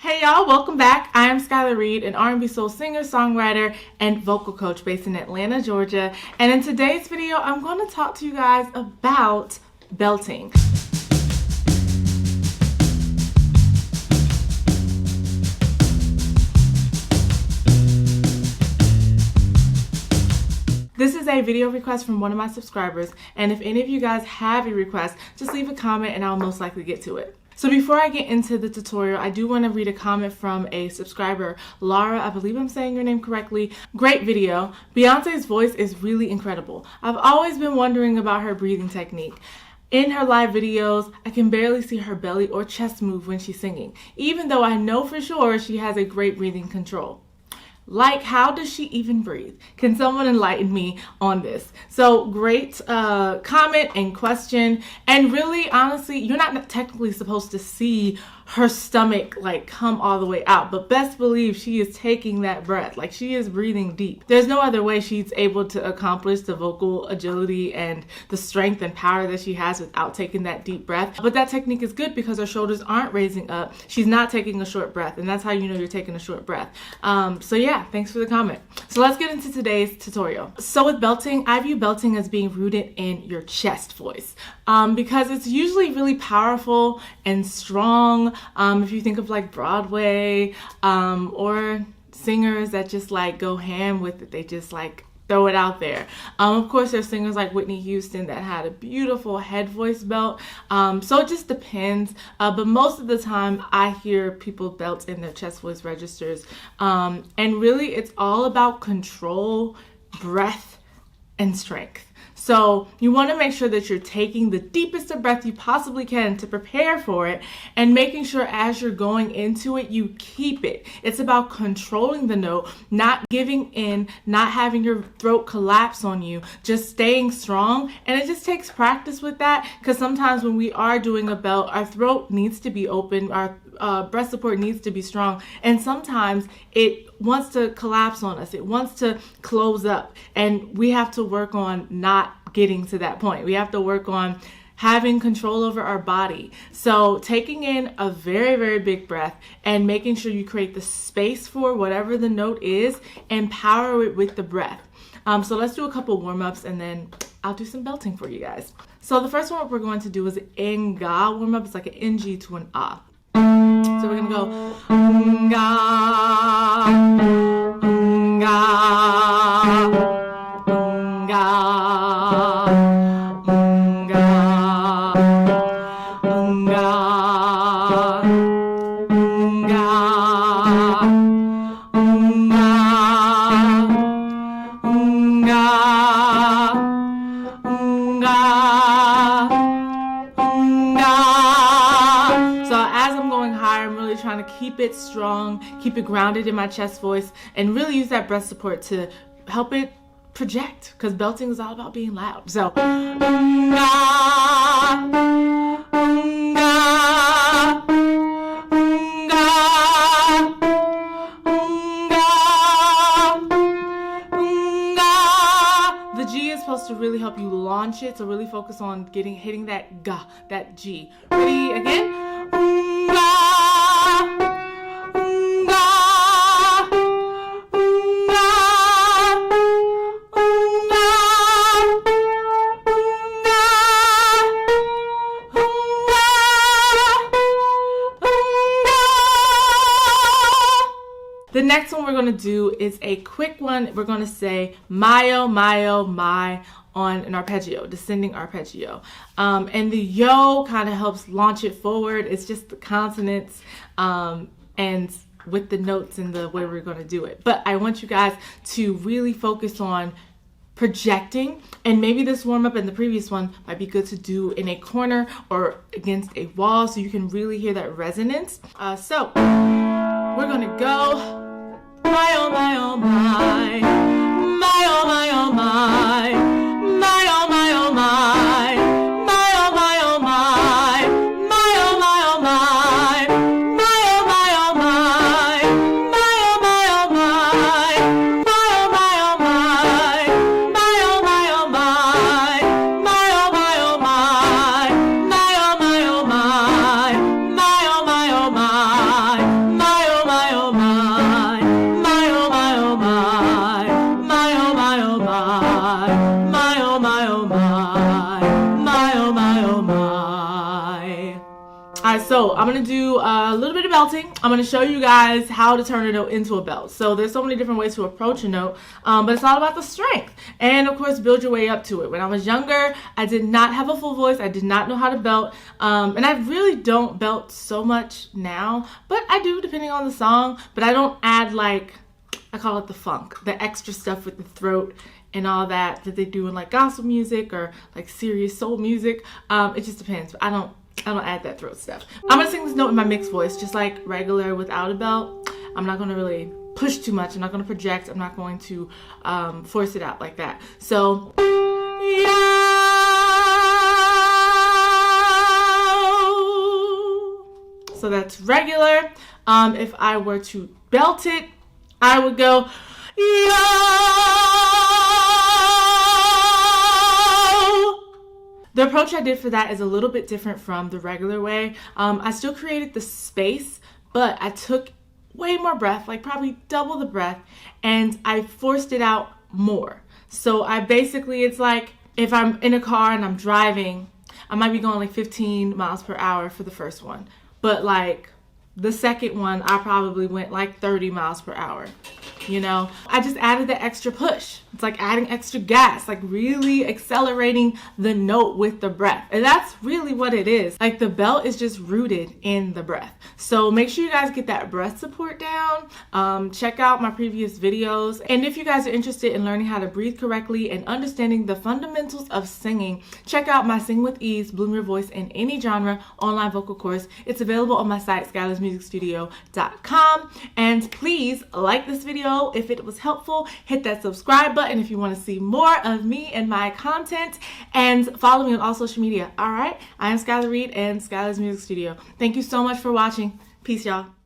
Hey y'all, welcome back. I am Skylar Reed, an R&B soul singer, songwriter, and vocal coach based in Atlanta, Georgia. And in today's video, I'm going to talk to you guys about belting. This is a video request from one of my subscribers, and if any of you guys have a request, just leave a comment and I'll most likely get to it. So before I get into the tutorial, I do want to read a comment from a subscriber, Laura. I believe I'm saying your name correctly. Great video. Beyonce's voice is really incredible. I've always been wondering about her breathing technique. In her live videos, I can barely see her belly or chest move when she's singing, even though I know for sure she has a great breathing control. Like, how does she even breathe? Can someone enlighten me on this? So great comment and question. And really, honestly, you're not technically supposed to see her stomach like come all the way out, but best believe she is taking that breath. Like, she is breathing deep. There's no other way she's able to accomplish the vocal agility and the strength and power that she has without taking that deep breath. But that technique is good because her shoulders aren't raising up. She's not taking a short breath, and that's how you know you're taking a short breath. So yeah, thanks for the comment. So let's get into today's tutorial. So with belting, I view belting as being rooted in your chest voice because it's usually really powerful and strong. If you think of like Broadway or singers that just like go ham with it, they just like throw it out there. Of course, there's singers like Whitney Houston that had a beautiful head voice belt. So it just depends. But most of the time I hear people belt in their chest voice registers. And really it's all about control, breath, and strength. So you want to make sure that you're taking the deepest of breath you possibly can to prepare for it, and making sure as you're going into it, you keep it. It's about controlling the note, not giving in, not having your throat collapse on you, just staying strong. And it just takes practice with that, because sometimes when we are doing a belt, our throat needs to be open, our breast support needs to be strong, and sometimes it wants to collapse on us. It wants to close up, and we have to work on not getting to that point. We have to work on having control over our body. So taking in a very, very big breath and making sure you create the space for whatever the note is and power it with the breath. So let's do a couple warm-ups and then I'll do some belting for you guys. So the first warm-up we're going to do is an nga warm-up. It's like an NG to an ah. So we're gonna go nga, nga, nga, nga, nga, trying to keep it strong, keep it grounded in my chest voice, and really use that breath support to help it project, because belting is all about being loud. So the G is supposed to really help you launch it, so really focus on hitting that ga, that G. Ready? Again. The next one we're going to do is a quick one. We're going to say my-o, my-o, my on an arpeggio, descending arpeggio. And the yo kind of helps launch it forward. It's just the consonants and with the notes and the way we're going to do it. But I want you guys to really focus on projecting, and maybe this warm-up and the previous one might be good to do in a corner or against a wall so you can really hear that resonance. So we're gonna go my oh my oh my, my oh my oh my, my oh my oh my, my oh my oh my, my oh my oh my, my oh my oh my, my oh my oh my, my oh my oh my, my oh my oh my, my oh my oh my, my oh my oh my, my oh my oh my, my So I'm going to do a little bit of belting. I'm going to show you guys how to turn a note into a belt. So there's so many different ways to approach a note, but it's all about the strength. And of course, build your way up to it. When I was younger, I did not have a full voice. I did not know how to belt. And I really don't belt so much now, but I do depending on the song. But I don't add, like, I call it the funk, the extra stuff with the throat and all that they do in like gospel music or like serious soul music. It just depends. I don't add that throat stuff. I'm gonna sing this note in my mixed voice, just like regular without a belt. I'm not gonna really push too much. I'm not gonna project. I'm not going to force it out like that. So, so that's regular. If I were to belt it, I would go, The approach I did for that is a little bit different from the regular way. I still created the space, but I took way more breath, like probably double the breath, and I forced it out more. So I basically, it's like if I'm in a car and I'm driving, I might be going like 15 miles per hour for the first one. But like the second one, I probably went like 30 miles per hour. You know, I just added the extra push. It's like adding extra gas, like really accelerating the note with the breath. And that's really what it is. Like the belt is just rooted in the breath. So make sure you guys get that breath support down. Check out my previous videos. And if you guys are interested in learning how to breathe correctly and understanding the fundamentals of singing, check out my Sing with Ease, Bloom Your Voice in Any Genre online vocal course. It's available on my site, SkylarsMusicStudio.com. And please like this video if it was helpful. Hit that subscribe button if you want to see more of me and my content, and follow me on all social media. All right, I am Skylar Reed and Skylar's Music Studio. Thank you so much for watching. Peace, y'all.